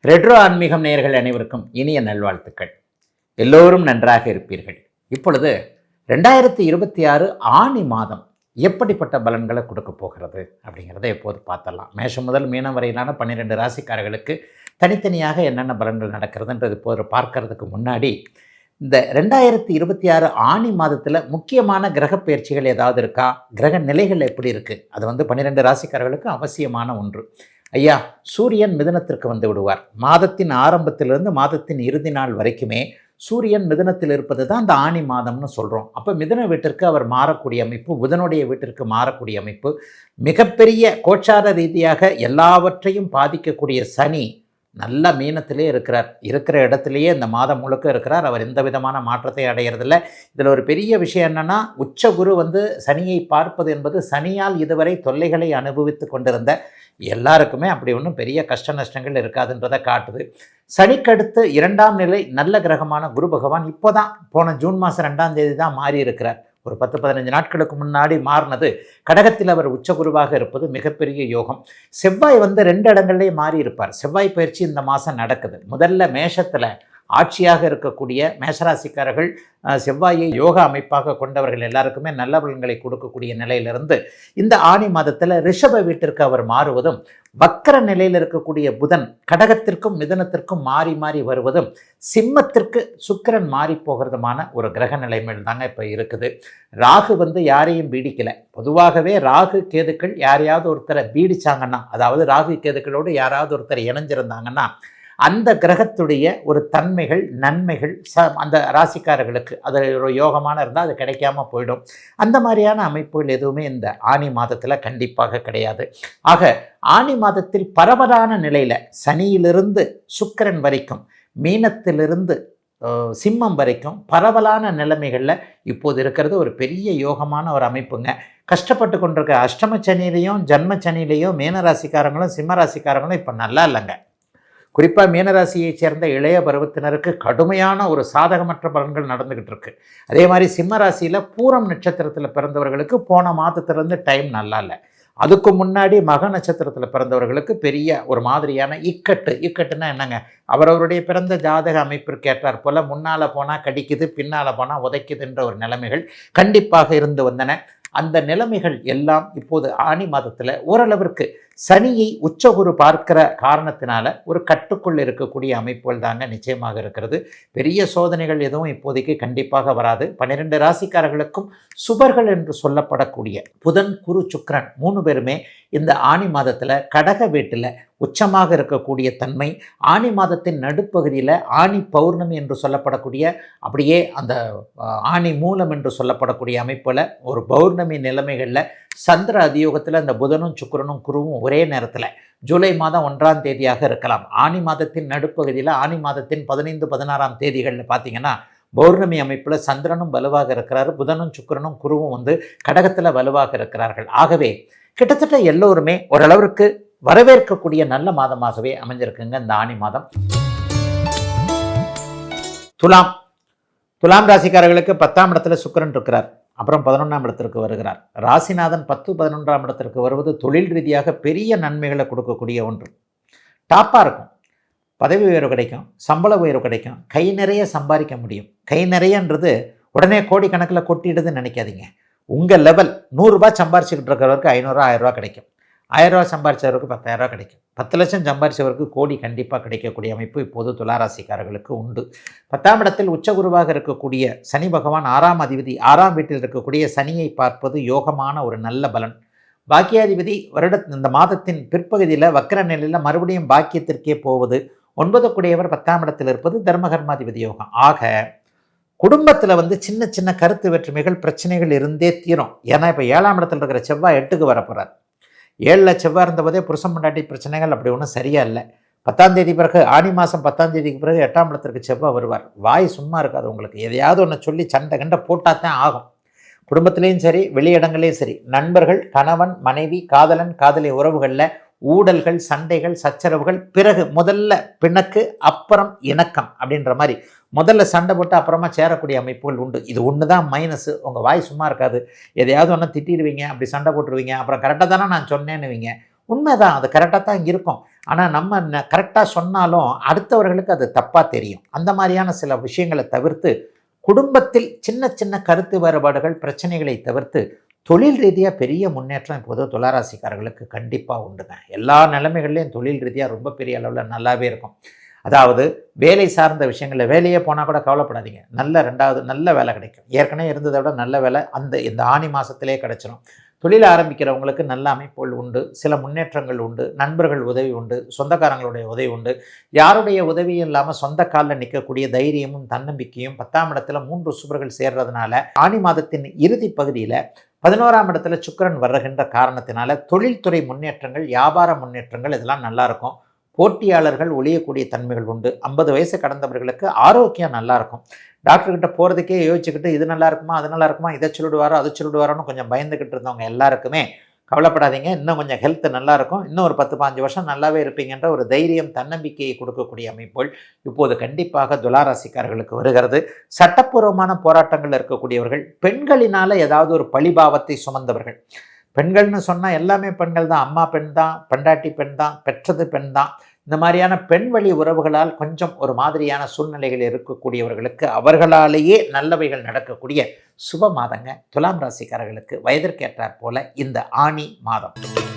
Retro ஆன்மீகம் நேயர்கள் அனைவருக்கும் இனிய நல்வாழ்த்துக்கள். எல்லோரும் நன்றாக இருப்பீர்கள். இப்பொழுது 2026 ஆனி மாதம் எப்படிப்பட்ட பலன்களை கொடுக்க போகிறது அப்படிங்கிறத எப்போது பார்த்தலாம். மேஷம் முதல் மீனம் வரையிலான 12 ராசிக்காரர்களுக்கு தனித்தனியாக என்னென்ன பலன்கள் நடக்கிறதுன்றது இப்போது பார்க்கறதுக்கு முன்னாடி, இந்த 2026 ஆனி மாதத்தில் முக்கியமான கிரக பயிற்சிகள் ஏதாவது இருக்கா, கிரக நிலைகள் எப்படி இருக்குது, அது 12 ராசிக்காரர்களுக்கு அவசியமான ஒன்று. ஐயா, சூரியன் மிதுனத்திற்கு வந்து விடுவார். மாதத்தின் ஆரம்பத்திலிருந்து மாதத்தின் இறுதி நாள் வரைக்குமே சூரியன் மிதுனத்தில் இருப்பது தான் அந்த ஆனி மாதம்னு சொல்கிறோம். அப்போ மிதுன வீட்டிற்கு அவர் மாறக்கூடிய அமைப்பு, புதனுடைய வீட்டிற்கு மாறக்கூடிய அமைப்பு, மிகப்பெரிய கோச்சார ரீதியாக எல்லாவற்றையும் பாதிக்கக்கூடிய சனி நல்ல மீனத்திலே இருக்கிறார். இருக்கிற இடத்துலையே இந்த மாதம் முழுக்க இருக்கிறார். அவர் எந்த விதமான மாற்றத்தை அடைகிறதில்ல. இதில் ஒரு பெரிய விஷயம் என்னென்னா, உச்ச குரு சனியை பார்ப்பது என்பது சனியால் இதுவரை தொல்லைகளை அனுபவித்து கொண்டிருந்த எல்லாருக்குமே அப்படி ஒன்றும் பெரிய கஷ்ட நஷ்டங்கள் இருக்காதுன்றதை காட்டுது. சனிக்கடுத்து 2ஆம் நிலை நல்ல கிரகமான குரு பகவான் இப்போ தான் போன ஜூன் மாதம் 2ஆம் தேதி தான் மாறி இருக்கிறார். ஒரு 10-15 நாட்களுக்கு முன்னாடி மாறினது. கடகத்தில் அவர் உச்சகுருவாக இருப்பது மிகப்பெரிய யோகம். செவ்வாய் 2 இடங்கள்லேயே மாறி இருப்பார். செவ்வாய் பயிற்சி இந்த மாதம் நடக்குது. முதல்ல மேஷத்தில் ஆட்சியாக இருக்கக்கூடிய மேஷராசிக்காரர்கள் செவ்வாயை யோகா அமைப்பாக கொண்டவர்கள் எல்லாருக்குமே நல்ல பலன்களை கொடுக்கக்கூடிய நிலையிலிருந்து இந்த ஆனி மாதத்தில் ரிஷப வீட்டிற்கு அவர் மாறுவதும், வக்கர நிலையில் இருக்கக்கூடிய புதன் கடகத்திற்கும் மிதுனத்திற்கும் மாறி மாறி வருவதும், சிம்மத்திற்கு சுக்கிரன் மாறி போகிறதுமான ஒரு கிரக நிலைமையில் தாங்க இப்போ இருக்குது. ராகு யாரையும் பீடிக்கலை. பொதுவாகவே ராகு கேதுக்கள் யாரையாவது ஒருத்தரை பீடிச்சாங்கன்னா, அதாவது ராகு கேதுக்களோடு யாராவது ஒருத்தர் இணைஞ்சிருந்தாங்கன்னா, அந்த கிரகத்துடைய ஒரு தன்மைகள் நன்மைகள் அந்த ராசிக்காரர்களுக்கு அது ஒரு யோகமான இருந்தால் அது கிடைக்காம போயிடும். அந்த மாதிரியான அமைப்புகள் எதுவுமே இந்த ஆனி மாதத்தில் கண்டிப்பாக கிடையாது. ஆக ஆனி மாதத்தில் பரவலான நிலையில் சனியிலிருந்து சுக்கிரன் வரைக்கும், மீனத்திலிருந்து சிம்மம் வரைக்கும் பரவலான நிலைமைகளில் இப்போது இருக்கிறது ஒரு பெரிய யோகமான ஒரு அமைப்புங்க. கஷ்டப்பட்டு கொண்டிருக்க அஷ்டம சனியிலையும் ஜன்ம சனியிலையும் மீனராசிக்காரங்களும் சிம்ம ராசிக்காரங்களும் இப்போ நல்லா இல்லைங்க. குறிப்பாக மீனராசியைச் சேர்ந்த இளைய பருவத்தினருக்கு கடுமையான ஒரு சாதகமற்ற பலன்கள் நடந்துக்கிட்டு இருக்கு. அதே மாதிரி சிம்ம ராசியில் பூரம் நட்சத்திரத்தில் பிறந்தவர்களுக்கு போன மாதத்துலேருந்து டைம் நல்லா இல்லை. அதுக்கு முன்னாடி மக நட்சத்திரத்தில் பிறந்தவர்களுக்கு பெரிய ஒரு மாதிரியான இக்கட்டுன்னா என்னங்க, அவரவருடைய பிறந்த ஜாதக அமைப்பிற்கு ஏற்றார் போல் முன்னால் போனால் கடிக்குது, பின்னால் போனால் உதைக்குதுன்ற ஒரு நிலைமைகள் கண்டிப்பாக இருந்து வந்தன. அந்த நிலைமைகள் எல்லாம் இப்போது ஆனி மாதத்தில் ஓரளவிற்கு சனியை உச்சகுரு பார்க்கிற காரணத்தினால ஒரு கட்டுக்குள் இருக்கக்கூடிய அமைப்புகள் தாங்க நிச்சயமாக இருக்கிறது. பெரிய சோதனைகள் எதுவும் இப்போதைக்கு கண்டிப்பாக வராது. 12 ராசிக்காரர்களுக்கும் சுபர்கள் என்று சொல்லப்படக்கூடிய புதன் குரு சுக்கிரன் 3 பேருமே இந்த ஆனி மாதத்தில் கடக வீட்டில் உச்சமாக இருக்கக்கூடிய தன்மை, ஆனி மாதத்தின் நடுப்பகுதியில் ஆனி பௌர்ணமி என்று சொல்லப்படக்கூடிய, அப்படியே அந்த ஆனி மூலம் என்று சொல்லப்படக்கூடிய அமைப்பில் ஒரு பௌர்ணமி நிலைமைகளில் சந்திர அதியோகத்தில் அந்த புதனும் சுக்கிரனும் குருவும் ஒரே நேரத்தில் ஜூலை மாதம் 1ஆம் தேதியாக இருக்கலாம். ஆனி மாதத்தின் நடுப்பகுதியில் ஆனி மாதத்தின் 15-16ஆம் தேதிகளில் பார்த்தீங்கன்னா பௌர்ணமி அமைப்பில் சந்திரனும் வலுவாக இருக்கிறார், புதனும் சுக்கிரனும் குருவும் கடகத்தில் வலுவாக இருக்கிறார்கள். ஆகவே கிட்டத்தட்ட எல்லோருமே ஓரளவிற்கு வரவேற்கக்கூடிய நல்ல மாதமாகவே அமைஞ்சிருக்குங்க இந்த ஆனி மாதம். துலாம் ராசிக்காரர்களுக்கு 10ஆம் இடத்துல சுக்கிரன் இருக்கிறார். அப்புறம் 11ஆம் இடத்திற்கு வருகிறார். ராசிநாதன் 10-11ஆம் இடத்திற்கு வருவது தொழில் ரீதியாக பெரிய நன்மைகளை கொடுக்கக்கூடிய ஒன்று. டாப்பாக இருக்கும். பதவி உயர்வு கிடைக்கும், சம்பள உயர்வு கிடைக்கும், கை நிறைய சம்பாதிக்க முடியும். கை நிறையன்றது உடனே கோடிக்கணக்கில் கொட்டிடுதுன்னு நினைக்காதீங்க. உங்கள் லெவல் 100 ரூபாய் சம்பாரிச்சுக்கிட்டு இருக்கிறவருக்கு 500-1000 ரூபா கிடைக்கும். 1000 ரூபா சம்பாரிச்சவருக்கு 10,000 ரூபா கிடைக்கும். 10 லட்சம் சம்பாரிச்சவருக்கு கோடி கண்டிப்பாக கிடைக்கக்கூடிய அமைப்பு இப்போது துளாராசிக்காரர்களுக்கு உண்டு. 10ஆம் இடத்தில் உச்சகுருவாக இருக்கக்கூடிய சனி பகவான் 6ஆம் அதிபதி 6ஆம் வீட்டில் இருக்கக்கூடிய சனியை பார்ப்பது யோகமான ஒரு நல்ல பலன். பாக்கியாதிபதி இந்த மாதத்தின் பிற்பகுதியில் வக்கர நிலையில் மறுபடியும் பாக்கியத்திற்கே போவது, 9 கூடியவர் 10ஆம் இடத்தில் இருப்பது தர்மகர்மாதிபதி யோகம். ஆக குடும்பத்தில் சின்ன சின்ன கருத்து வேற்றுமைகள் பிரச்சனைகள் இருந்தே தீரும். ஏன்னா இப்போ 7ஆம் இடத்தில் இருக்கிற செவ்வாய் 8க்கு வரப்போகிறார். 7ல் செவ்வாய் இருந்தபோதே புருஷன் பொண்டாட்டி பிரச்சனைகள் அப்படி ஒன்றும் சரியா இல்லை. 10ஆம் தேதி பிறகு ஆனி மாதம் 10ஆம் தேதிக்கு பிறகு 8ஆம் இடத்திற்கு செவ்வாய் வருவார். வாய் சும்மா இருக்காது உங்களுக்கு. எதையாவது ஒன்று சொல்லி சண்டை கண்டை போட்டால் தான் ஆகும். குடும்பத்திலையும் சரி, வெளியிடங்களையும் சரி, நண்பர்கள், கணவன் மனைவி, காதலன் காதலி உறவுகளில் ஊடல்கள், சண்டைகள், சச்சரவுகள், பிறகு முதல்ல பிணக்கு அப்புறம் இணக்கம் அப்படின்ற மாதிரி முதல்ல சண்டை போட்டு அப்புறமா சேரக்கூடிய அமைப்புகள் உண்டு. இது ஒன்று தான் மைனஸு. உங்கள் வாய் சும்மா இருக்காது. எதையாவது ஒன்று திட்டிடுவீங்க, அப்படி சண்டை போட்டுருவீங்க, அப்புறம் கரெக்டாக தானே நான் சொன்னேன்னுவீங்க. உண்மைதான், அது கரெக்டாக தான் இருக்கும். ஆனால் நம்ம கரெக்டாக சொன்னாலும் அடுத்தவர்களுக்கு அது தப்பாக தெரியும். அந்த மாதிரியான சில விஷயங்களை தவிர்த்து, குடும்பத்தில் சின்ன சின்ன கருத்து வேறுபாடுகள், பிரச்சனைகளை தவிர்த்து தொழில் ரீதியாக பெரிய முன்னேற்றம் இப்போது துளாராசிக்காரர்களுக்கு கண்டிப்பாக உண்டுங்க. எல்லா நிலைமைகள்லையும் தொழில் ரீதியாக ரொம்ப பெரிய அளவில் நல்லாவே இருக்கும். அதாவது வேலை சார்ந்த விஷயங்களில் வேலையே போனால் கூட கவலைப்படாதீங்க. நல்ல வேலை கிடைக்கும். ஏற்கனவே இருந்ததை விட நல்ல வேலை இந்த ஆனி மாதத்திலே கிடைச்சிடும். தொழில் ஆரம்பிக்கிறவங்களுக்கு நல்ல அமைப்புகள் உண்டு, சில முன்னேற்றங்கள் உண்டு, நண்பர்கள் உதவி உண்டு, சொந்தக்காரங்களுடைய உதவி உண்டு. யாருடைய உதவியும் இல்லாமல் சொந்த காலில் நிற்கக்கூடிய தைரியமும் தன்னம்பிக்கையும் 10ஆம் இடத்துல 3 சுபர்கள் சேர்றதுனால ஆனி மாதத்தின் இறுதி பகுதியில் 11ஆம் இடத்துல சுக்கிரன் வருகின்ற காரணத்தினால தொழில்துறை முன்னேற்றங்கள், வியாபார முன்னேற்றங்கள் இதெல்லாம் நல்லாயிருக்கும். போட்டியாளர்கள் ஒழியக்கூடிய தன்மைகள் உண்டு. 50 வயசு கடந்தவர்களுக்கு ஆரோக்கியம் நல்லாயிருக்கும். டாக்டர்கிட்ட போகிறதுக்கே யோசிச்சுக்கிட்டு இது நல்லா இருக்குமா, அது நல்லா இருக்குமா, இதை சொல்லிடுவாரோ அதை சொல்லிடுவாரோன்னு கொஞ்சம் பயந்துக்கிட்டு இருந்தவங்க எல்லாருக்குமே கவலைப்படாதீங்க. இன்னும் கொஞ்சம் ஹெல்த் நல்லாயிருக்கும். இன்னும் ஒரு 10-15 வருஷம் நல்லாவே இருப்பீங்கன்ற ஒரு தைரியம், தன்னம்பிக்கையை கொடுக்கக்கூடிய அமைப்புகள் இப்போது கண்டிப்பாக துளாராசிக்காரர்களுக்கு வருகிறது. சட்டப்பூர்வமான போராட்டங்கள் இருக்கக்கூடியவர்கள், பெண்களினால் ஏதாவது ஒரு பழிபாவத்தை சுமந்தவர்கள். பெண்கள்னு சொன்னால் எல்லாமே பெண்கள் தான். அம்மா பெண் தான், பெண்டாட்டி பெண் தான், பெற்றது பெண் தான். இந்த மாதிரியான பெண் வழி உறவுகளால் கொஞ்சம் ஒரு மாதிரியான சூழ்நிலைகள் இருக்கக்கூடியவர்களுக்கு அவர்களாலேயே நல்லவைகள் நடக்கக்கூடிய சுப மாதங்க துலாம் ராசிக்காரர்களுக்கு வயதிற்கேற்றாற் போல இந்த ஆனி மாதம்.